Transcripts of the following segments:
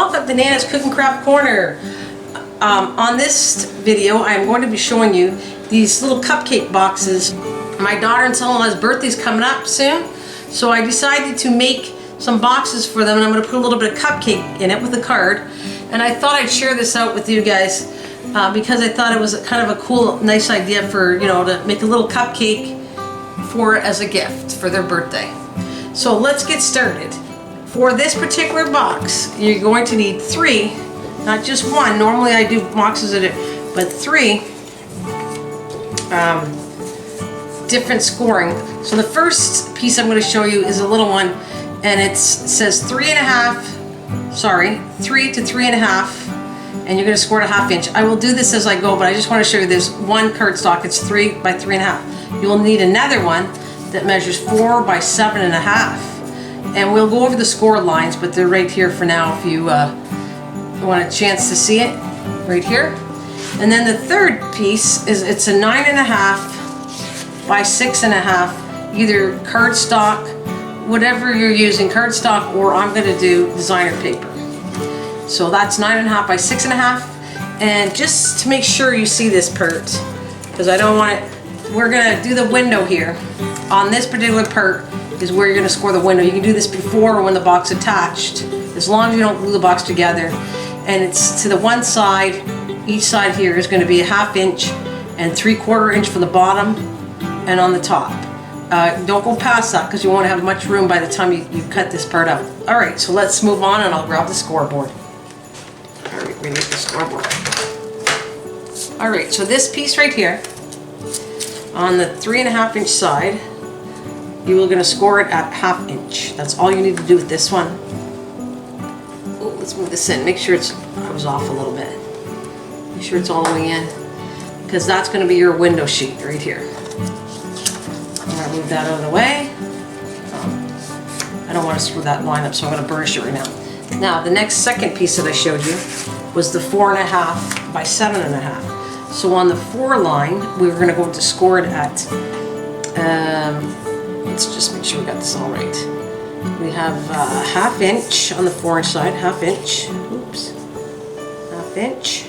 welcome to Nana's Cook and Craft Corner. On this video, I'm going to be showing you these little cupcake boxes. My daughter and son-in-law's birthday's coming up soon, so I decided to make some boxes for them, and I'm going to put a little bit of cupcake in it with a card. And I thought I'd share this out with you guys because I thought it was kind of a cool, nice idea for, you know, to make a little cupcake for as a gift for their birthday. So let's get started. For this particular box, you're going to need 3, not just 1. Normally I do boxes at it, but 3 different scoring. So the first piece I'm going to show you is a little one, and it says 3 to 3.5, and you're going to score it a 1/2 inch. I will do this as I go, but I just want to show you there's one cardstock. It's 3 by 3.5. You will need another one that measures 4 by 7.5. And we'll go over the score lines, but they're right here for now if you want a chance to see it, right here. And then the third piece is it's a 9.5 by 6.5, either cardstock, whatever you're using, cardstock, or I'm going to do designer paper. So that's 9.5 by 6.5. And just to make sure you see this part, because I don't want it, we're going to do the window here. On this particular part is where you're going to score the window. You can do this before or when the box is attached, as long as you don't glue the box together. And it's to the one side. Each side here is going to be a 1/2 inch and 3/4 inch for the bottom and on the top. Don't go past that because you won't have much room by the time you cut this part out. Alright, so let's move on and I'll grab the scoreboard. Alright, we need the scoreboard. Alright, so this piece right here, on the 3.5 inch side, you are going to score it at 1/2 inch. That's all you need to do with this one. Oh, let's move this in. Make sure I was off a little bit. Make sure it's all the way in, because that's going to be your window sheet right here. I'm going to move that out of the way. I don't want to screw that line up, so I'm going to burnish it right now. Now, the second piece that I showed you was the 4.5 by 7.5. So on the 4 line, we were going to go to score it at let's just make sure we got this all right. We have 1/2 inch on the 4 inch side, 1/2 inch, oops, 1/2 inch.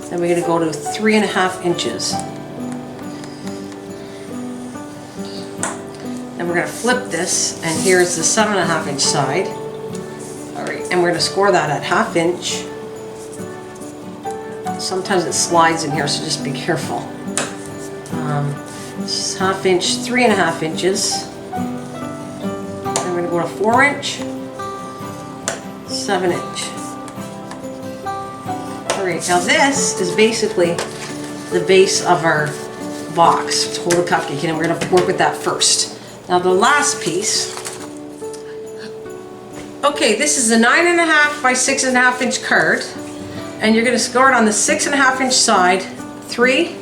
Then we're going to go to 3.5 inches. Then we're going to flip this, and here's the 7.5 inch side. Alright, and we're going to score that at 1/2 inch. Sometimes it slides in here, so just be careful. This is 1/2 inch, 3.5 inches. Then we're going to go to 4 inch, 7 inch. Alright, now this is basically the base of our box to hold a cupcake in, and we're going to work with that first. Now the last piece. Okay, this is a 9.5 by 6.5 inch card, and you're going to score it on the 6.5 inch side, 3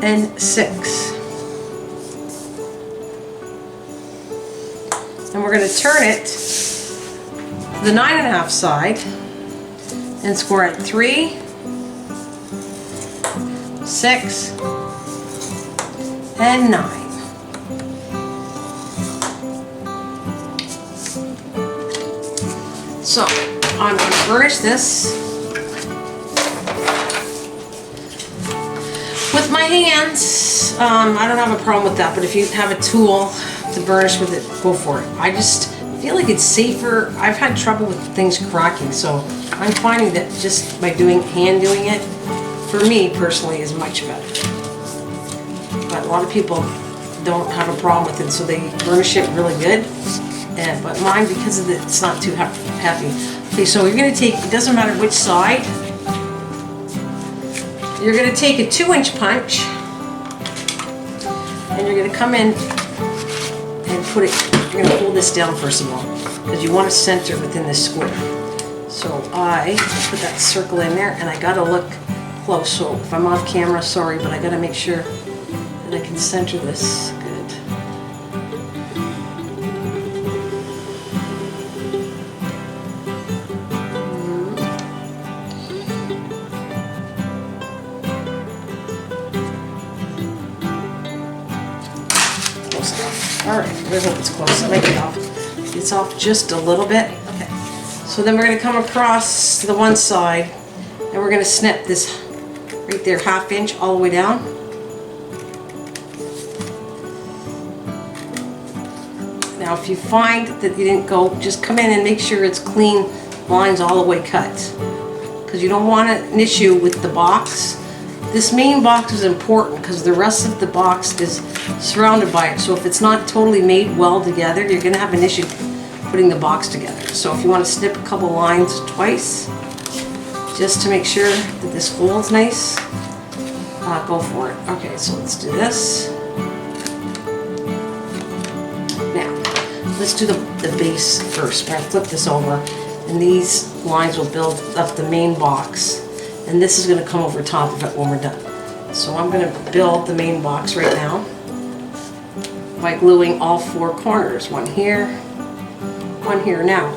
and 6. And we're going to turn it the 9.5 side and score at 3, 6, and 9. So I'm going to burnish this with my hands. I don't have a problem with that, but if you have a tool to burnish with it, go for it. I just feel like it's safer. I've had trouble with things cracking, so I'm finding that just by hand doing it, for me personally, is much better. But a lot of people don't have a problem with it, so they burnish it really good. But mine, because of it's not too heavy. Okay, so you're going to take, it doesn't matter which side, you're going to take a 2-inch punch, and you're going to come in and put it, you're going to hold this down first of all, because you want to center within this square. So I put that circle in there, and I got to look close, so if I'm off camera, sorry, but I got to make sure that I can center this good. Alright, I hope it's close. I might get off. It's off just a little bit. Okay. So then we're going to come across the one side and we're going to snip this right there, 1/2 inch all the way down. Now if you find that you didn't go, just come in and make sure it's clean lines all the way cut. Because you don't want an issue with the box. This main box is important because the rest of the box is surrounded by it. So if it's not totally made well together, you're going to have an issue putting the box together. So if you want to snip a couple lines twice, just to make sure that this folds nice, go for it. Okay, so let's do this. Now, let's do the base first. We're going to flip this over, and these lines will build up the main box. And this is going to come over top of it when we're done. So I'm going to build the main box right now by gluing all 4 corners. One here, one here. Now,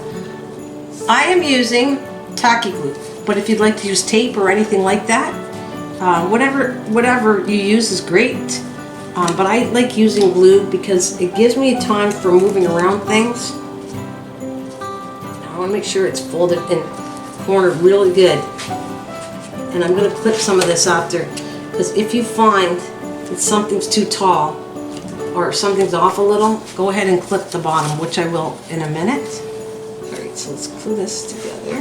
I am using tacky glue, but if you'd like to use tape or anything like that, whatever you use is great. But I like using glue because it gives me time for moving around things. I want to make sure it's folded and cornered really good. And I'm going to clip some of this after, because if you find that something's too tall or something's off a little, go ahead and clip the bottom, which I will in a minute. Alright, so let's glue this together.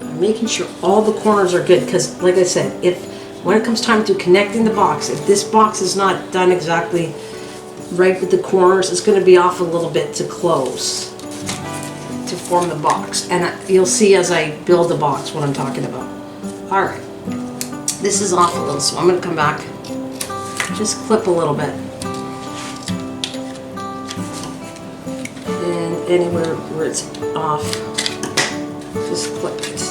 I'm making sure all the corners are good, because like I said, when it comes time to connecting the box, if this box is not done exactly right with the corners, it's going to be off a little bit to close, to form the box. And you'll see as I build the box what I'm talking about. Alright, this is off a little, so I'm going to come back, just clip a little bit. And anywhere where it's off, just clip it.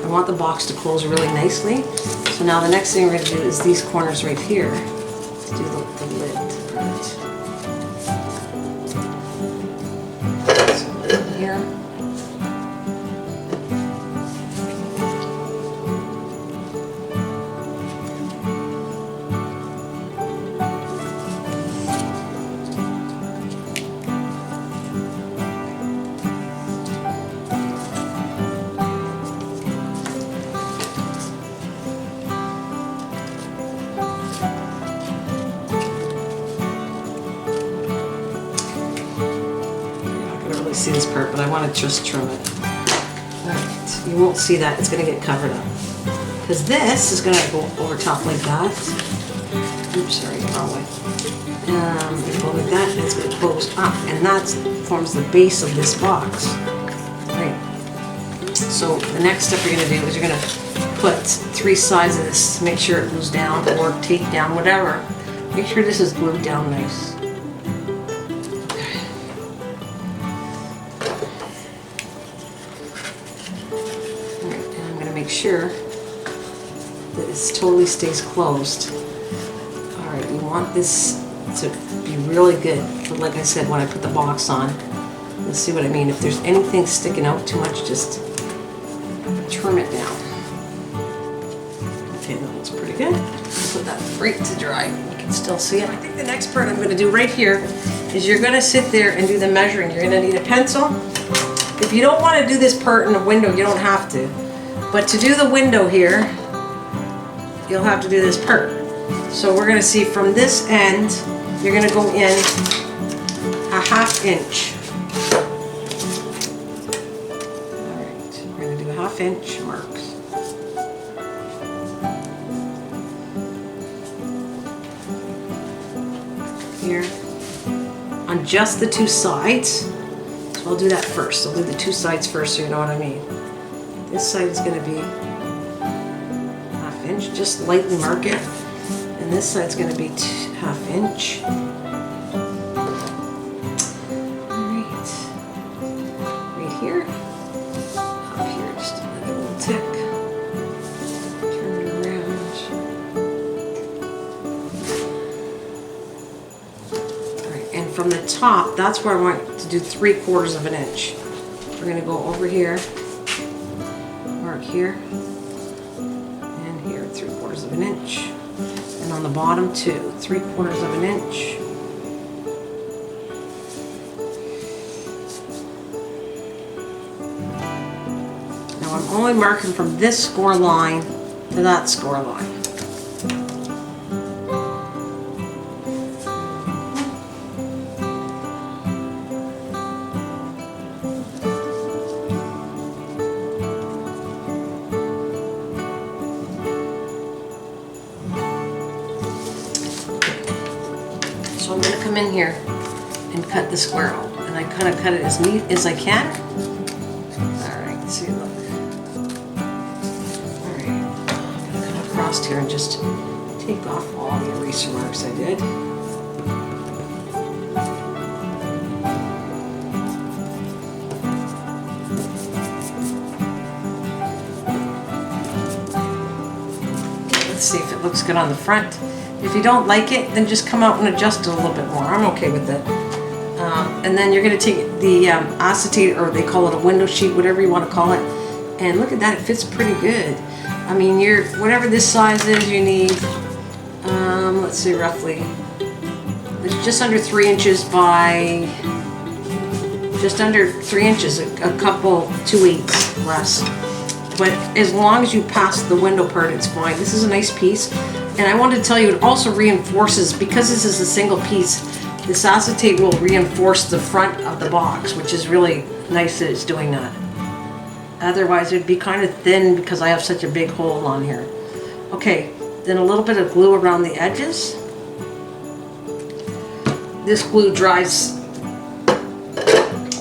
I want the box to close really nicely. So now the next thing we're going to do is these corners right here, to do the lid. Here. See this part, but I want to just trim it. Alright, you won't see that, it's going to get covered up. Because this is going to go over top like that. Oops, sorry, wrong way. Go like that, and it's going to close up, and that forms the base of this box. Right. So the next step you're going to do is you're going to put 3 sides of this, make sure it glues down, or tape down, whatever. Make sure this is glued down nice. Make sure that it totally stays closed. Alright, you want this to be really good, but like I said, when I put the box on, you'll see what I mean. If there's anything sticking out too much, just trim it down. Okay, that looks pretty good. Put that right to dry. You can still see it. I think the next part I'm going to do right here is you're going to sit there and do the measuring. You're going to need a pencil. If you don't want to do this part in a window, you don't have to. But to do the window here, you'll have to do this part. So we're going to see from this end, you're going to go in a 1/2 inch. Alright, we're going to do a 1/2 inch marks. Here, on just the 2 sides. So I'll do that first. I'll do the 2 sides first so you know what I mean. This side is going to be 1/2 inch, just lightly mark it. And this side is going to be 1/2 inch. Alright. Right here. Up here, just another little tick. Turn it around. Alright, and from the top, that's where I want to do 3/4 of an inch. We're going to go over here. Mark here and here, 3/4 of an inch, and And on the bottom too, 3/4 of an inch. Now I'm only marking from this score line to that score line. So I'm going to come in here and cut the square out, and I kind of cut it as neat as I can. All right, see, look. All right, I'm going to cut across here and just take off all the eraser marks I did. Okay, let's see if it looks good on the front. If you don't like it, then just come out and adjust it a little bit more. I'm okay with it. And then you're going to take the acetate, or they call it a window sheet, whatever you want to call it. And look at that, it fits pretty good. I mean, whatever this size is, you need, let's say roughly, it's just under 3 inches by, just under 3 inches, a couple, 2/8 less. But as long as you pass the window part, it's fine. This is a nice piece. And I wanted to tell you, it also reinforces, because this is a single piece, this acetate will reinforce the front of the box, which is really nice that it's doing that. Otherwise it would be kind of thin because I have such a big hole on here. Okay, then a little bit of glue around the edges. This glue dries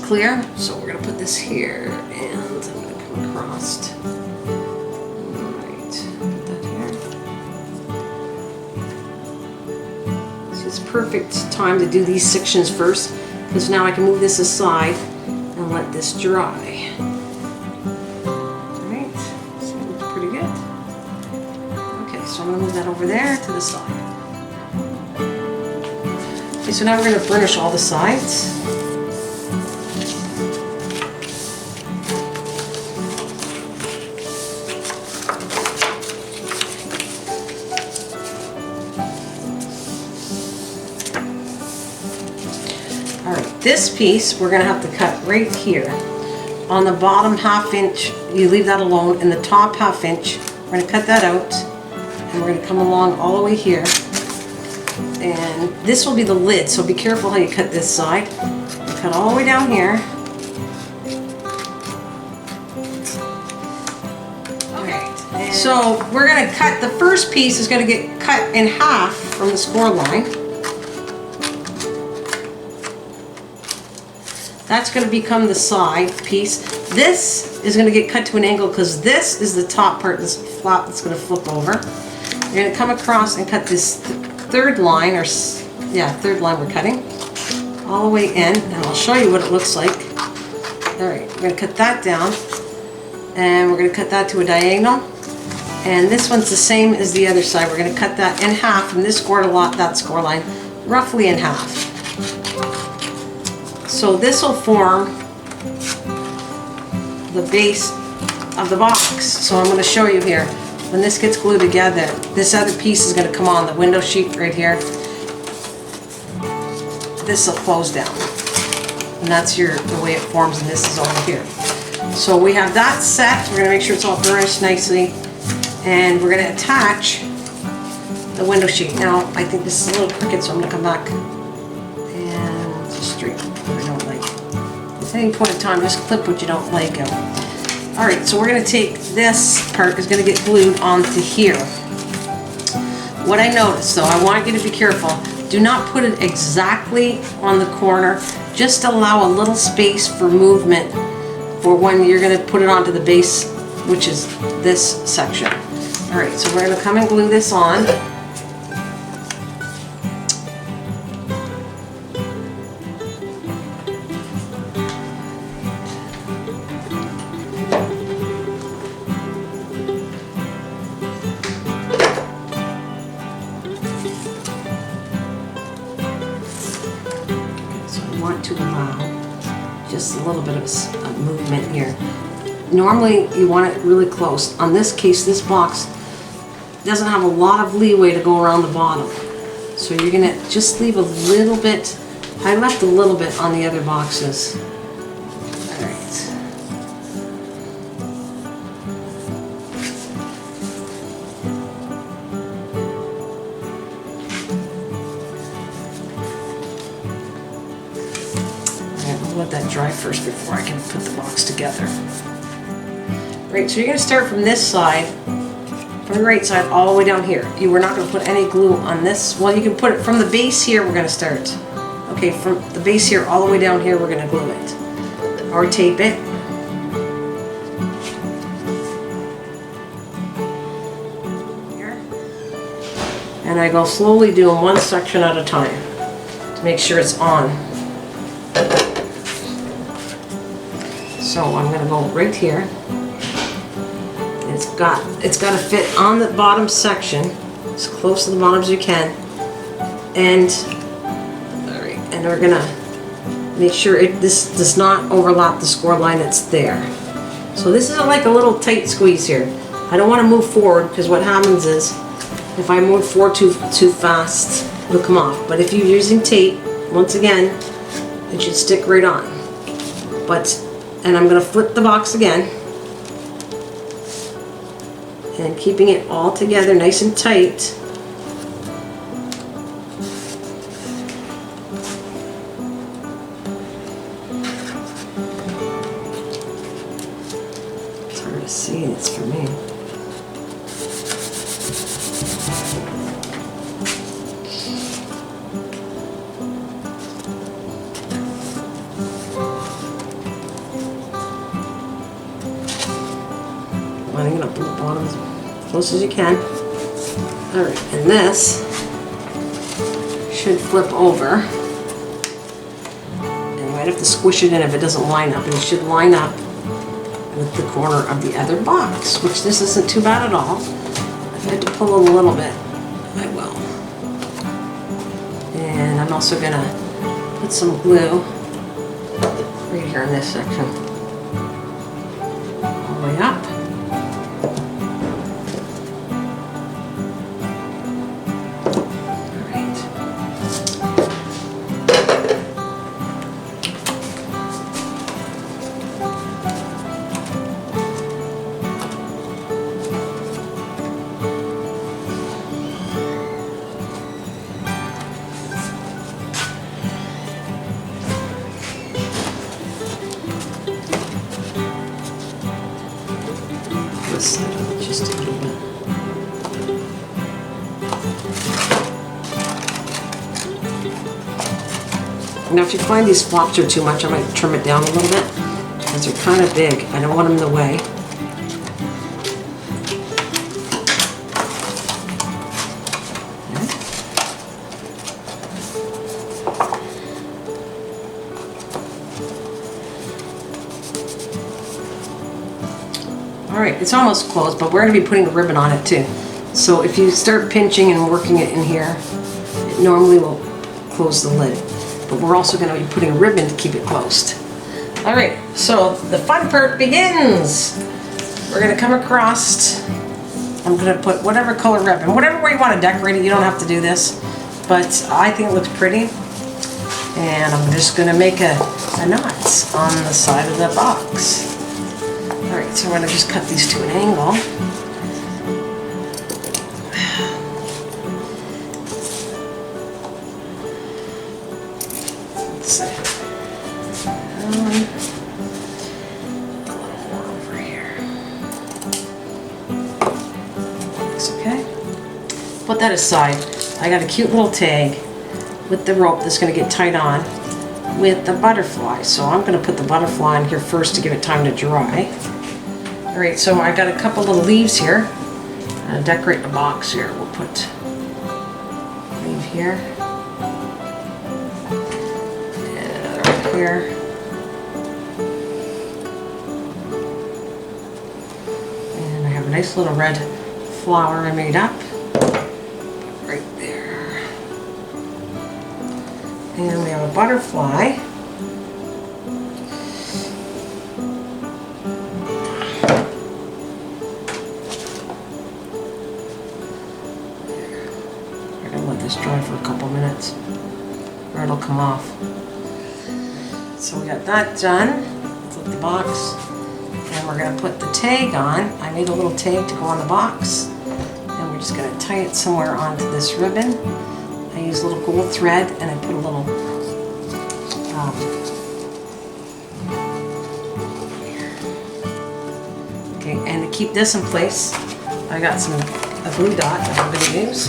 clear, so we're going to put this here, and I'm going to come across. It's perfect time to do these sections first, because now I can move this aside and let this dry. Alright, so it looks pretty good. Okay, so I'm going to move that over there to the side. Okay, so now we're going to burnish all the sides. This piece we're going to have to cut right here. On the bottom 1/2 inch, you leave that alone, and the top 1/2 inch, we're going to cut that out, and we're going to come along all the way here. And this will be the lid, so be careful how you cut this side. You cut all the way down here. Okay, so we're going to cut, the first piece is going to get cut in half from the score line. That's going to become the side piece. This is going to get cut to an angle because this is the top part, this flap that's going to flip over. You're going to come across and cut this third line, or third line we're cutting, all the way in, and I'll show you what it looks like. All right, we're going to cut that down, and we're going to cut that to a diagonal. And this one's the same as the other side. We're going to cut that in half from this score to that score line, roughly in half. So this will form the base of the box. So I'm going to show you here. When this gets glued together, this other piece is going to come on, the window sheet right here. This will close down. And that's the way it forms, and this is over here. So we have that set. We're going to make sure it's all burnished nicely. And we're going to attach the window sheet. Now, I think this is a little crooked, so I'm going to come back and just straighten what I don't like. At any point in time, just clip what you don't like out. Alright, so we're going to take this part, is going to get glued onto here. What I noticed, though, I want you to be careful. Do not put it exactly on the corner. Just allow a little space for movement for when you're going to put it onto the base, which is this section. Alright, so we're going to come and glue this on. Want to allow just a little bit of movement here. Normally you want it really close. On this case, this box, doesn't have a lot of leeway to go around the bottom. So you're gonna just leave a little bit. I left a little bit on the other boxes. All right. I'll let that dry first before I can put the box together. Right, so you're going to start from this side, from the right side all the way down here. You were not going to put any glue on this. Well, you can put it from the base here, we're going to start. Okay, from the base here all the way down here, we're going to glue it. Or tape it. Here. And I go slowly doing one section at a time to make sure it's on. So I'm going to go right here. It's got to fit on the bottom section, as close to the bottom as you can. And all right, and we're going to make sure this does not overlap the score line that's there. So this is like a little tight squeeze here. I don't want to move forward because what happens is if I move forward too fast, it'll come off. But if you're using tape, once again, it should stick right on. And I'm going to flip the box again, and keeping it all together nice and tight. It's hard to see, it's for me. Lining it up from the bottom as close as you can. Alright, and this should flip over. And you might have to squish it in if it doesn't line up. And it should line up with the corner of the other box, which this isn't too bad at all. If I had to pull a little bit, I will. And I'm also going to put some glue right here in this section. All the way up. Just a little bit. Now if you find these flops are too much, I might trim it down a little bit because they're kind of big. I don't want them in the way. Alright, it's almost closed, but we're going to be putting a ribbon on it too. So if you start pinching and working it in here, it normally will close the lid. But we're also going to be putting a ribbon to keep it closed. Alright, so the fun part begins. We're going to come across, I'm going to put whatever color ribbon, whatever way you want to decorate it, you don't have to do this. But I think it looks pretty. And I'm just going to make a knot on the side of the box. Alright, so I'm going to just cut these to an angle. Let's see. Over here. Looks okay. Put that aside. I got a cute little tag with the rope that's going to get tied on with the butterfly. So I'm going to put the butterfly in here first to give it time to dry. Alright, so I got a couple little leaves here. Decorate the box here. We'll put a leaf here. And another one here. And I have a nice little red flower I made up. Right there. And we have a butterfly. dry for a couple minutes or it'll come off. So we got that done. Flip the box. And we're going to put the tag on. I made a little tag to go on the box. And we're just going to tie it somewhere onto this ribbon. I use a little gold thread and I put a little okay, and to keep this in place, I got a glue dot that I'm going to use.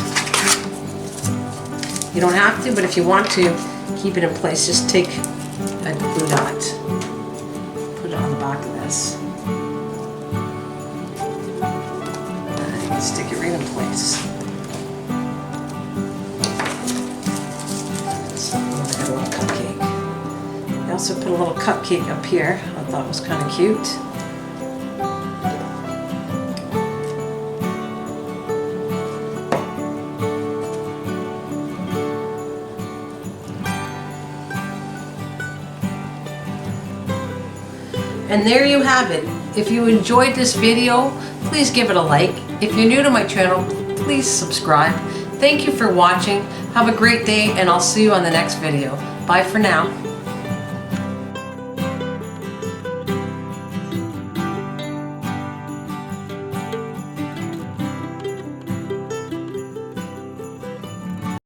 You don't have to, but if you want to keep it in place, just take a glue dot, put it on the back of this, and stick it right in place. So I got a little cupcake. I also put a little cupcake up here. I thought it was kind of cute. And there you have it. If you enjoyed this video, please give it a like. If you're new to my channel, please subscribe. Thank you for watching. Have a great day, and I'll see you on the next video. Bye for now.